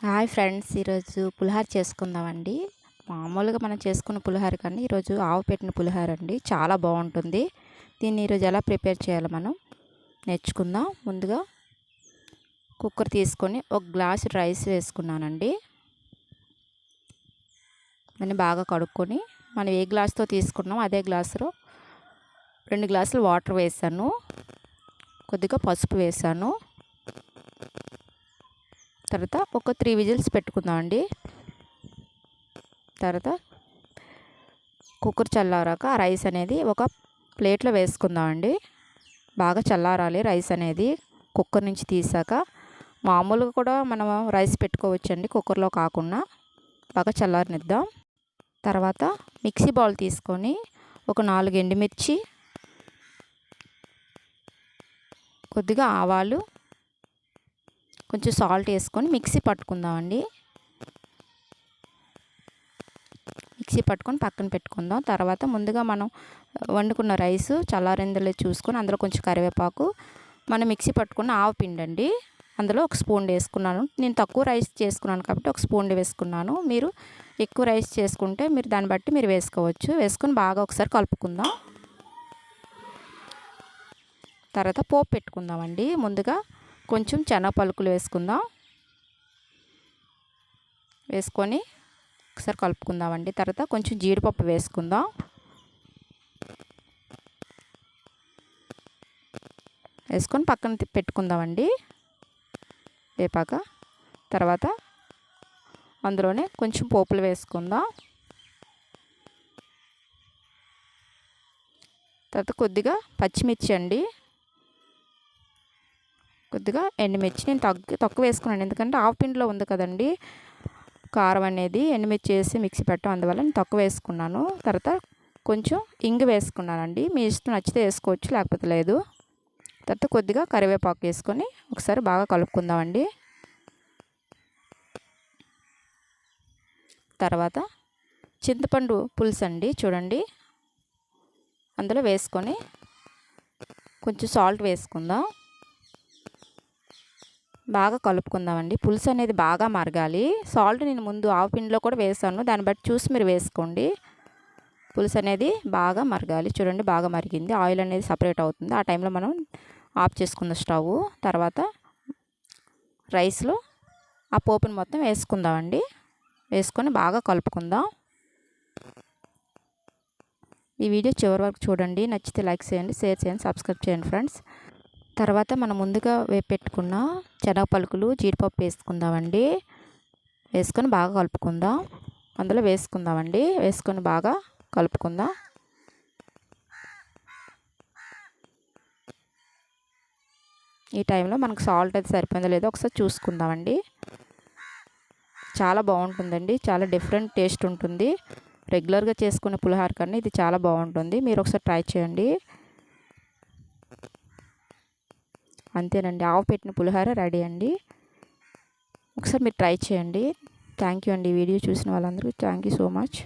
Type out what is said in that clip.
Hi friends, ఈరోజు పులిహోర చేసుకుందామండి. మామూలుగా మనం చేసుకున్న పులిహోర కన్నా ఈరోజు ఆవు పెట్టిన పులిహోర అండి, చాలా బాగుంటుంది. దీన్ని ఈరోజు ఎలా ప్రిపేర్ చేయాలో మనం నేర్చుకుందాం. ముందుగా కుక్కర్ తీసుకొని ఒక గ్లాసు రైస్ వేసుకున్నానండి. దాన్ని బాగా కడుక్కొని మనం ఏ గ్లాస్తో తీసుకున్నామో అదే గ్లాసులో 2 గ్లాసులు వాటర్ వేసాను. కొద్దిగా పసుపు వేసాను. తర్వాత ఒక 3 విజిల్స్ పెట్టుకుందామండి. తర్వాత కుక్కర్ చల్లారాక రైస్ అనేది ఒక ప్లేట్లో వేసుకుందామండి. బాగా చల్లారాలి రైస్ అనేది. కుక్కర్ నుంచి తీసాక మామూలుగా కూడా మనం రైస్ పెట్టుకోవచ్చండి, కుక్కర్లో కాకుండా. బాగా చల్లారనిద్దాం. తర్వాత మిక్సీ బౌల్ తీసుకొని ఒక 4 ఎండుమిర్చి, కొద్దిగా ఆవాలు, కొంచెం సాల్ట్ వేసుకొని మిక్సీ పట్టుకుందామండి. మిక్సీ పట్టుకొని పక్కన పెట్టుకుందాం. తర్వాత ముందుగా మనం వండుకున్న రైస్ చల్లారిందో చూసుకొని అందులో కొంచెం కరివేపాకు, మనం మిక్సీ పట్టుకున్న ఆవపిండి అండి, అందులో 1 స్పూన్ వేసుకున్నాను. నేను తక్కువ రైస్ చేసుకున్నాను కాబట్టి 1 స్పూన్ వేసుకున్నాను. మీరు ఎక్కువ రైస్ చేసుకుంటే మీరు దాన్ని బట్టి మీరు వేసుకోవచ్చు. వేసుకొని బాగా ఒకసారి కలుపుకుందాం. తర్వాత పోపు పెట్టుకుందామండి. ముందుగా కొంచెం శనగ పలుకులు వేసుకుందాం. వేసుకొని ఒకసారి కలుపుకుందామండి. తర్వాత కొంచెం జీడిపప్పు వేసుకుందాం. వేసుకొని పక్కన పెట్టుకుందామండి వేపాక. తర్వాత అందులోనే కొంచెం పోపులు వేసుకుందాం. తర్వాత కొద్దిగా పచ్చిమిర్చి అండి, కొద్దిగా ఎండుమిర్చి. నేను తక్కువ వేసుకున్నాను, ఎందుకంటే ఆవపిండిలో ఉంది కదండి కారం అనేది. ఎండుమిర్చి వేసి మిక్సీ పెట్టడం, అందువల్ల నేను తక్కువ వేసుకున్నాను. తర్వాత కొంచెం ఇంగు వేసుకున్నానండి. మీ ఇష్టం నచ్చితే వేసుకోవచ్చు, లేకపోతే లేదు. తర్వాత కొద్దిగా కరివేపాకు వేసుకొని ఒకసారి బాగా కలుపుకుందామండి. తర్వాత చింతపండు పులుసు అండి, చూడండి, అందులో వేసుకొని కొంచెం సాల్ట్ వేసుకుందాం. బాగా కలుపుకుందామండి. పులుసు అనేది బాగా మరగాలి. సాల్ట్ నేను ముందు ఆవపిండిలో కూడా వేసాను, దాన్ని బట్టి చూసి మీరు వేసుకోండి. పులుసు అనేది బాగా మరగాలి. చూడండి, బాగా మరిగింది. ఆయిల్ అనేది సపరేట్ అవుతుంది. ఆ టైంలో మనం ఆఫ్ చేసుకుందాం స్టవ్. తర్వాత రైస్లో ఆ పోపుని మొత్తం వేసుకుందామండి. వేసుకొని బాగా కలుపుకుందాం. ఈ వీడియో చివరి వరకు చూడండి. నచ్చితే లైక్ చేయండి, షేర్ చేయండి, సబ్స్క్రైబ్ చేయండి ఫ్రెండ్స్. తర్వాత మనం ముందుగా పెట్టుకున్న శనగ పలుకులు, జీడిపప్పు వేసుకుందామండి. వేసుకొని బాగా కలుపుకుందాం. అందులో వేసుకుందామండి. వేసుకొని బాగా కలుపుకుందాం. ఈ టైంలో మనకు సాల్ట్ అయితే సరిపోయిందో లేదో ఒకసారి చూసుకుందామండి. చాలా బాగుంటుందండి, చాలా డిఫరెంట్ టేస్ట్ ఉంటుంది. రెగ్యులర్గా చేసుకునే పులిహోర కన్నా ఇది చాలా బాగుంటుంది. మీరు ఒకసారి ట్రై చేయండి. అంతేనండి, ఆవు పెట్టిన పులిహోర రెడీ అండి. ఒకసారి మీరు ట్రై చేయండి. థ్యాంక్ యూ అండి. ఈ వీడియో చూసిన వాళ్ళందరికీ థ్యాంక్ యూ సో మచ్.